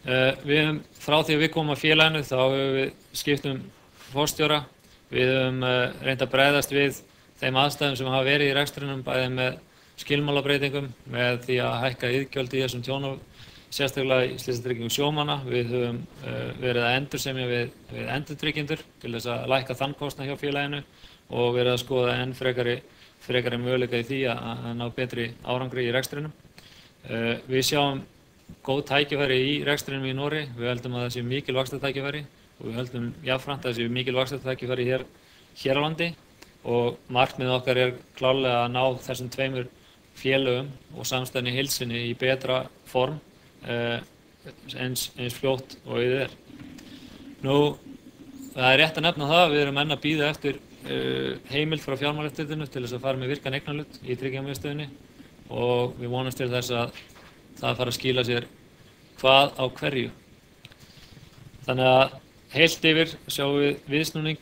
Við höfum frá því að við komum að félaginu þá höfum við skipt forstjóra. Við höfum reynt að bregðast við þeim aðstæðum sem hafa verið í rekstrinum, bæði með skilmálabreitingum, með því að hækka iðgjöld í þessum tjónum, sérstaklega í slysatryggingu sjómanna. Við höfum verið að endursemja við endurtryggendur til þess að lækka þann kostnað hjá félaginu og verið að skoða enn frekari möguleika í því að ná betri árangri í rekstrinum. Við sjáum góð tækifæri í rekstrinum í Noregi. Við höldum að það séu mikil vaxtartækifæri og við höldum jafnframt að það séu mikil vaxtartækifæri hér á landi og markmið okkar klárlega að ná þessum tveimur félögum og samstæðunni í heild sinni í betra form eins fljótt og auðið er. Nú, það er rétt að nefna það að við erum enn að bíða eftir heimild frá Fjármálaeftirlitinu til þess að fara með virkan eignarhlut í Tryggingamiðstöðinni og við vonumst til þess að það fara að skila sér hvað á hverju. Þannig að heilt yfir sjáum við viðsnúning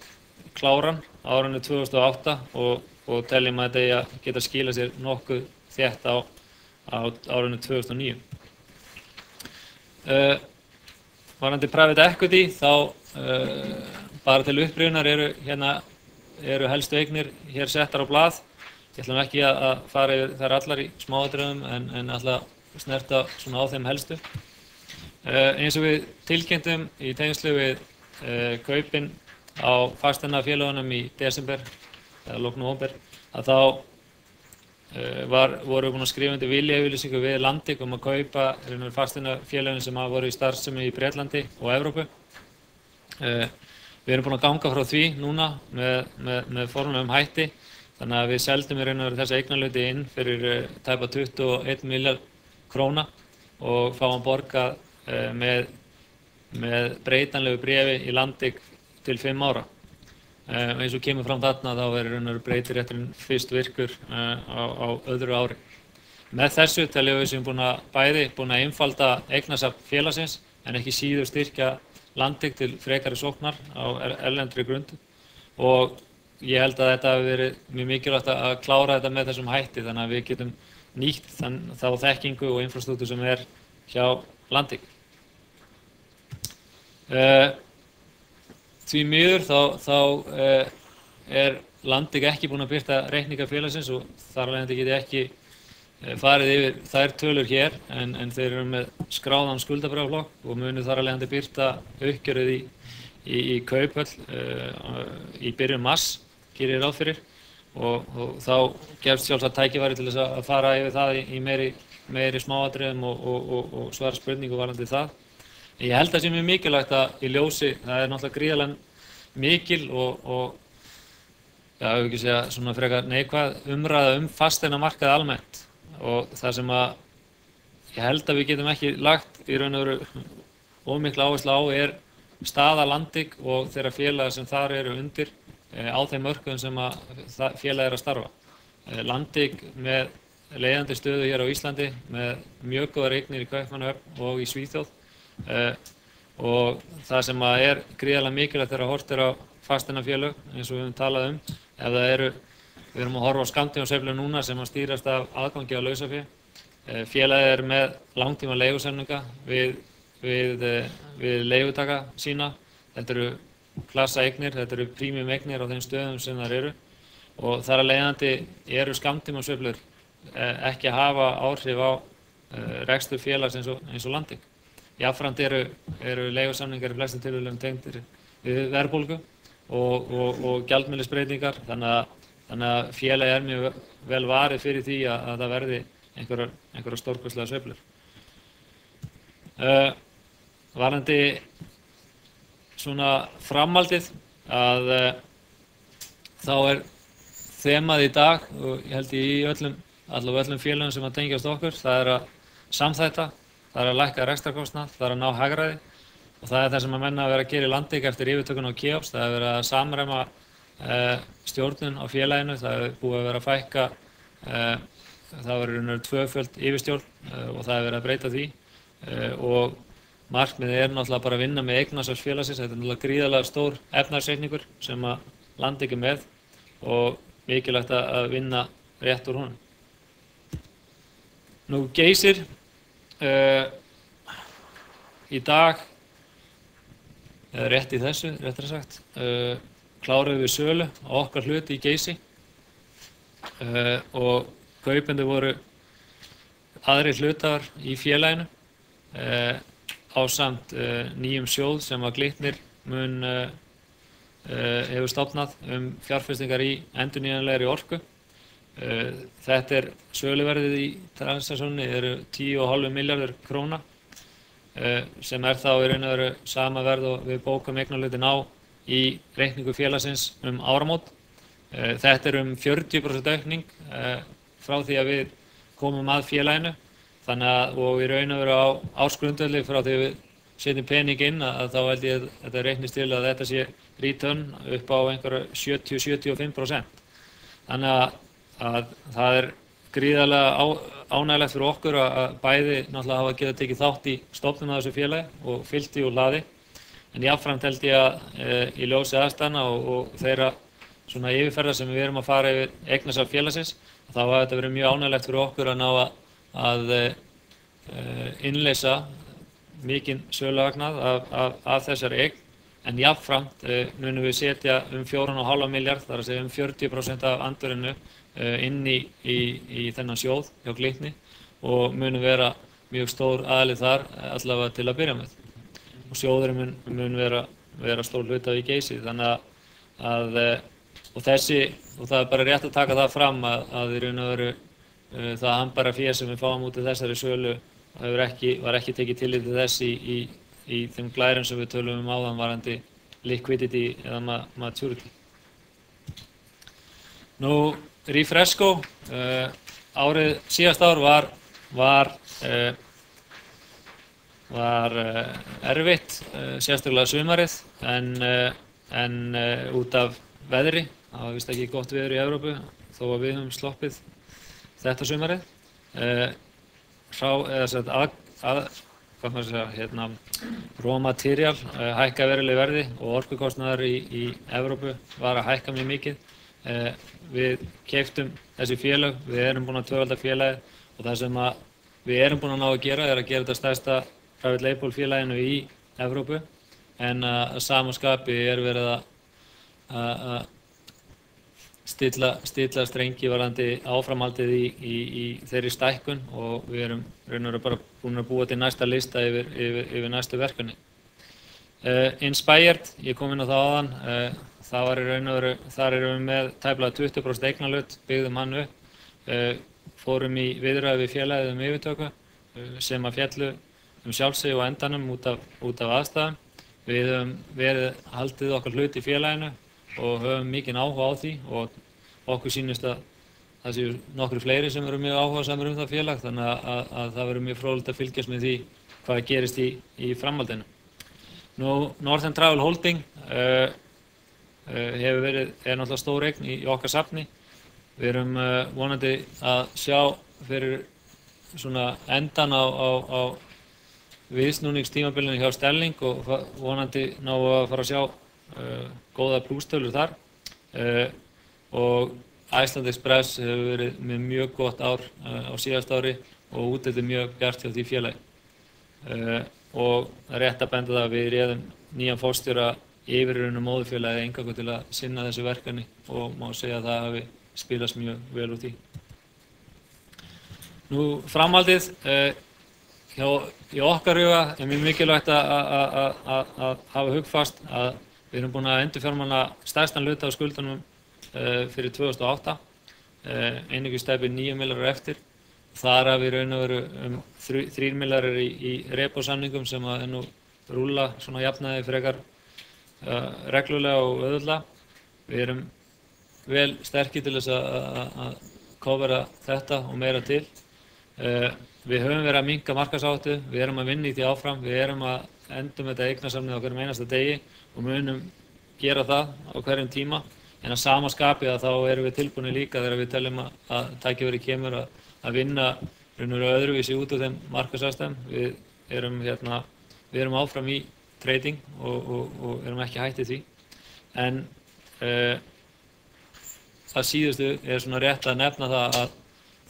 kláran á árinu 2008 og teljum að þetta eigi að geta skila sér nokkuð þétt á árinu 2009. Varðandi private equity þá bara til upprifjunar eru helstu eignir hér settar á blað. Ég ætlum ekki að fara yfir þær allar í smáatriðum en ætla snerta svona á þeim helstu. Eins og við tilkynntum í tengslu við kaupin á fasteignafélögunum í desember eða lok nóvember að þá voru búin að skrifa undir viljayfirlýsingu við Landik að kaupa fasteignafélögin sem voru í starfsemi í Bretlandi og Evrópu. Við erum búin að ganga frá því núna með formlegum hætti, þannig að við seldum þessa eignarhluti inn fyrir tæpa 21 milljarð króna og fáum borgað með breytanlegu bréfi í Landik til 5 ára. Eins og kemur fram þarna þá breytirétturinn fyrst virkur á öðru ári. Með þessu teljum við sem búin að einfalda eignasafn félagsins en ekki síður styrkja Landik til frekari sóknar á erlendri grundu og ég held að þetta hafi verið mjög mikilvægt að klára þetta með þessum hætti þannig að við getum nýtt þá þekkingu og infrastruktúr sem hjá Landik. Því miður þá Landik ekki búin að birta reikninga félagsins og þar af leiðandi get ég ekki farið yfir þær tölur hér en þeir eru með skráðan skuldabréfaflokk og munu þar af leiðandi birta uppgjörið í Kauphöll í byrjun mars, gerir ég ráð fyrir. Og þá gefst sjálfsagt tækifæri til þess að fara yfir það í meiri smáatriðum og svara spurningu varðandi það. Ég held að það sé mjög mikilvægt að í ljósi, það er náttúrulega gríðarlega mikil og ef ekki segja svona frekar neikvæð umræða fasteignamarkaði almennt og það sem ég held að við getum ekki lagt í raun og veru of mikla áherslu á staða Landik og þeirra félaga sem þar eru undir á þeim mörkuðum sem félagið að starfa. Landik með leiðandi stöðu hér á Íslandi með mjög góðar eignir í Kaupmannahöfn og í Svíþjóð og það sem gríðarlega mikilvægt þegar horft á fasteignafélög eins og við höfum talað ef við erum að horfa á skammtímasveiflur núna sem stýrast af aðgangi á lausafé. Félagið með langtíma leigusamninga við leigutaka sína. Þetta eru klassa eignir, þetta eru prímíum eignir á þeim stöðum sem þar eru og þar af leiðandi eru skammtímasveiflur ekki að hafa áhrif á rekstur félags eins og Landik. Jafnframt eru leigusamningar í flestum tilfellum tengdir við verðbólgu og gjaldmiðilsbreytingar þannig að félagið mjög vel varið fyrir því að það verði einhverjar stórkostlegar sveiflur. Varðandi svona framhaldið að þá þemað í dag og ég held í öllum félögum sem tengjast okkur, það að samþætta, það að lækka rekstrarkostnað, það að ná hagræði og það það sem menn að vera að gera í Landik eftir yfirtökun á Keops, það verið að samræma stjórnun á félaginu, það búið að vera að fækka, það verið tvöföld yfirstjórn og það verið að breyta því og markmiðið náttúrulega bara að vinna með eignasafns félagsins. Þetta náttúrulega gríðarlega stór efnahagsreikningur sem Landik með og mikilvægt að vinna rétt úr honum. Nú Geysir, í dag, eða rétt í þessu, réttara sagt, kláruðum við sölu á okkar hluti í Geysi og kaupendur voru aðrir hluthafar í félaginu ásamt nýjum sjóð sem að Glitnir hefur stofnað fjárfestingar í endurnýjanlegri orku. Þetta söluverðið í transaksjóninni eru 10,5 milljarðar króna sem þá í raun og veru sama verð og við bókum eignarhlutin á í reikningu félagsins áramót. Þetta 40% aukning frá því að við komum að félaginu, og í raun og veru á ársgrundvelli frá því að við setjum pening inn að þá held ég að þetta reiknist til að þetta sé return upp á einhverja 70-75%. Þannig að það gríðarlega ánægjulegt fyrir okkur að bæði náttúrulega hafa getað tekið þátt í stofnun á þessu félagi og fylgt því úr hlaði. En jafnframt held ég að í ljósi aðstæðna og þeirra svona yfirferðar sem við erum að fara yfir eignasafn félagsins, þá hafa þetta verið mjög ánægjulegt fyrir okkur að ná að innleysa mikinn söluhagnað af þessari eign, en jafnframt munum við setja 4,5 milljarð, þar að segja 40% af andvirðinu inn í þennan sjóð hjá Glitni og munum vera mjög stór aðili þar allavega til að byrja með. Og sjóðurinn mun vera stór hluthafi í Geysi, þannig að og það bara rétt að taka það fram að í raun og veru það handbæra fé sem við fáum út af þessari sölu var ekki tekið tillit til þess í þeim glærum sem við tölum áðan varðandi liquidity eða maturity. Nú, Refresco, síðast ár var erfitt, sérstaklega sumarið, en út af veðri. Það var vist ekki gott veður í Evrópu, þó að við höfum sloppið þetta sumarið. Raw material hækka verulega verði og orkukostnaður í Evrópu var að hækka mjög mikið. Við keyptum þessi félög, við erum búin að tvöfalda félagið og það sem við erum búin að ná að gera er að gera þetta stærsta private label félaginu í Evrópu, en að sama skapi verið að stilla strengi varðandi áframhaldið í þeirri stækkun og við erum raun og veru bara búin að búa til næsta lista yfir næstu verkefni. Inspired, ég kom inn á það áðan, það var í raun og veru, þar erum við með tæplega 20% eignarhlut, byggðum hann upp, fórum í viðræði við félagið yfirtöku sem að féllu sjálfsig og endanum út af aðstæðum. Við höfum haldið okkar hlut í félaginu og höfum mikinn áhuga á því og okkur sýnist að það séu nokkru fleiri sem eru mjög áhugasamir það félag, þannig að það verður mjög fróðlegt að fylgjast með því hvað gerist í framhaldinu. Nú, Northern Travel Holding er náttúrulega stór eign í okkar safni. Við erum vonandi að sjá fyrir svona endan á viðsnúningstímabilinu hjá Stelling og vonandi ná að fara að sjá góða plústölur þar og Iceland Express hefur verið með mjög gott ár á síðast ári og útlitið mjög bjart hjá því félagi og það rétt að benda það að við réðum nýjan forstjóra yfirraunum móðurfélagið eingöngu til að sinna þessu verkefni og má segja að það hafi spilast mjög vel úr því. Nú, framhaldið í okkar huga mjög mikilvægt að hafa hugfast að við erum búin að endurfjármagna stærstan hluta af skuldunum fyrir 2008, einungis tæpir 9 milljarðar eftir. Þar af í raun og veru 3 milljarðar í repo-samningum sem að nú rúlla svona jafnaði frekar reglulega og auðveldlega. Við erum vel sterkir til þess að kofera þetta og meira til. Við höfum verið að minnka markaðsáhættu, við erum að vinna í því áfram, við erum að endum þetta eignasafnið á hverjum einasta degi og munum gera það á hverjum tíma, en að sama skapi þá erum við tilbúinir líka þegar við teljum að tækifæri kemur að vinna öðruvísi út úr þeim markaðsaðstæðum. Við erum áfram í trading og erum ekki hættið því, en að síðustu svona rétt að nefna það að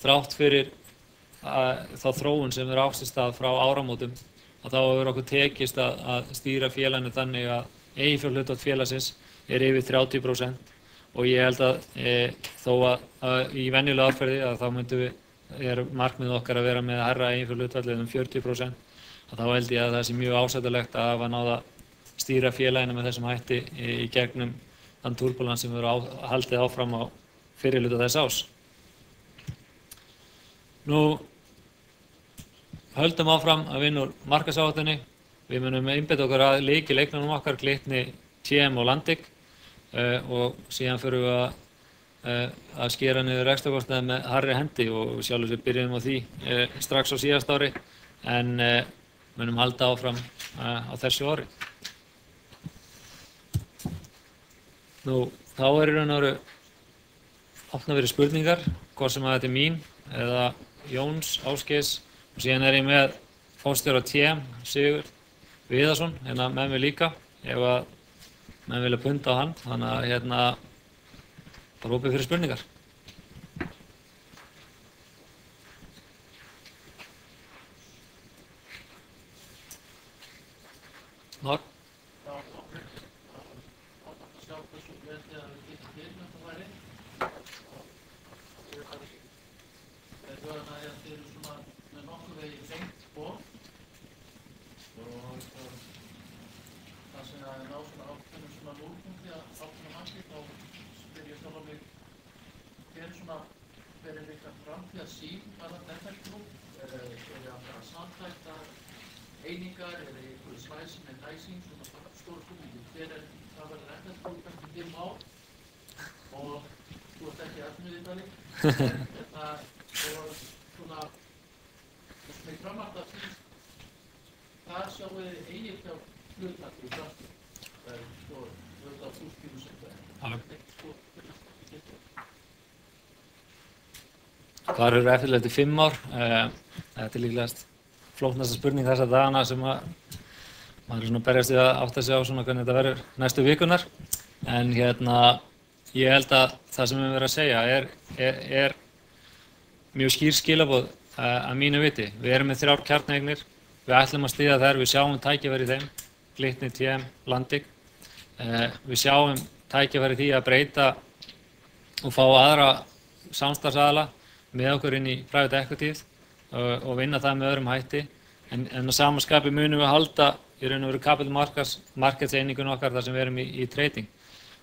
þrátt fyrir þá þróun sem átt sér stað frá áramótum að þá hefur okkur tekist að stýra félaginu þannig að eiginfjárhlutfall félagsins yfir 30% og ég held að þó að í venjulega árferði að þá myndum markmið okkar að vera með hærra eiginfjárhlutfall 40%, að þá held ég að það sé mjög ásættanlegt að hafa náð að stýra félaginu með þessum hætti í gegnum þann túrbulans sem verður haldið áfram á fyrri hluta þess árs. Nú höldum áfram að vinna úr markaðsáætluninni. Við munum einbeita okkur að leikjunum okkar, Glitni, TM og Landik og síðan förum við að skera niður rekstrarkostnaði með harðri hendi og sjálfur við byrjum á því strax á síðasta ári en munum halda áfram á þessu ári. Nú, þá í raun og veru opnað fyrir spurningar, hvort sem að þetta mín eða Jóns, Ásgeirs og síðan ég með forstjóra TM, Sigurð Viðarsson, hérna með mig líka, ef að menn vilja punda á hann, þannig að hérna bara opið fyrir spurningar. Nór? Einingar eða einhverju slæsing en dæsing, svona stór spurningi. Það verður FL-klúbb eftir 5 ár og þú ert ekki atvinnuleitari. Og svona, með framhald af því, þar sjáum við eiginfjárhlutfall í framtíð. Það sko, auðvitað pluss-mínus eitthvað. Hvar eru FL eftir 5 ár? Þetta líklegast flóknasta spurning þessa dagana sem að maður svona berjast við að átta sig á svona hvernig þetta verður næstu vikunar. En hérna, ég held að það sem við verðum að segja er mjög skýr skilaboð að mínu viti. Við erum með 3 kjarneignir, við ætlum að styðja þær, við sjáum tækifæri í þeim, Glitni, TM, Landik. Við sjáum tækifæri í því að breyta og fá aðra samstarfsaðila með okkur inn í private equityð og vinna það með öðrum hætti, en á sama skapi munum við halda í raun og veru capital markets einingun okkar þar sem við erum í trading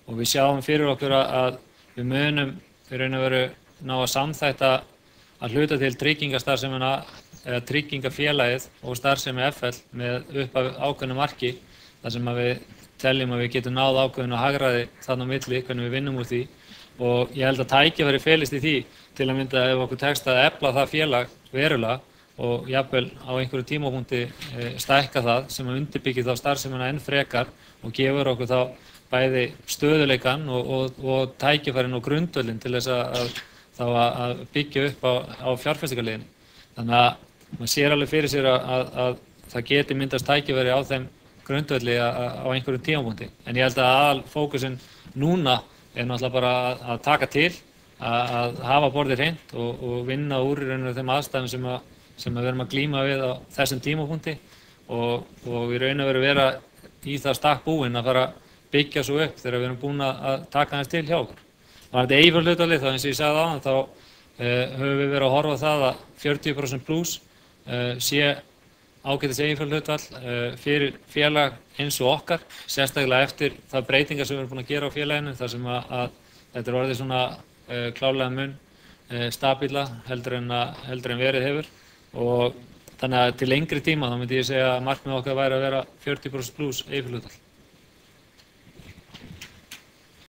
og við sjáum fyrir okkur að við munum í raun og veru ná að samþætta að hluta til tryggingastarfsemina eða tryggingafélagið og starfsemi FL með upp af ákveðnu marki þar sem að við teljum að við getum náð ákveðnu hagræði þarna á milli hvernig við vinnum úr því og ég held að tækifæri felist í því til að mynda ef okkur tekst að efla það félag verulega og jafnvel á einhverju tímapunkti stækka það sem að undirbyggja þá starfsemina enn frekar og gefur okkur þá bæði stöðuleikann og tækifærin og grundvöllin til þess að byggja upp á fjárfestingarleiðinni. Þannig að maður sér alveg fyrir sér að það geti myndast tækifæri á þeim grundvölli á einhverjum tímapunkti. En ég held að aðalfókusinn núna náttúrulega bara að taka til, að hafa borðið hreint og vinna úr í raun og þeim aðstæðum sem við erum að glíma við á þessum tímapunkti og í raun og veru vera í það stakk búin að fara að byggja svo upp þegar við erum búin að taka hans til hjá okkur. Var þetta eiginfjárhlutfallið þá eins og ég sagði áðan þá höfum við verið að horfa á það að 40% pluss sé ágætis eiginfjárhlutfall fyrir félag eins og okkar, sérstaklega eftir það breytingar sem við erum búin að gera á félaginu þar sem að þetta er orðið svona klárlega mun stabíla heldur en verið hefur og þannig að til lengri tíma þá myndi ég segja að markmið okkar væri að vera 40% pluss eiginfjárhlutfall.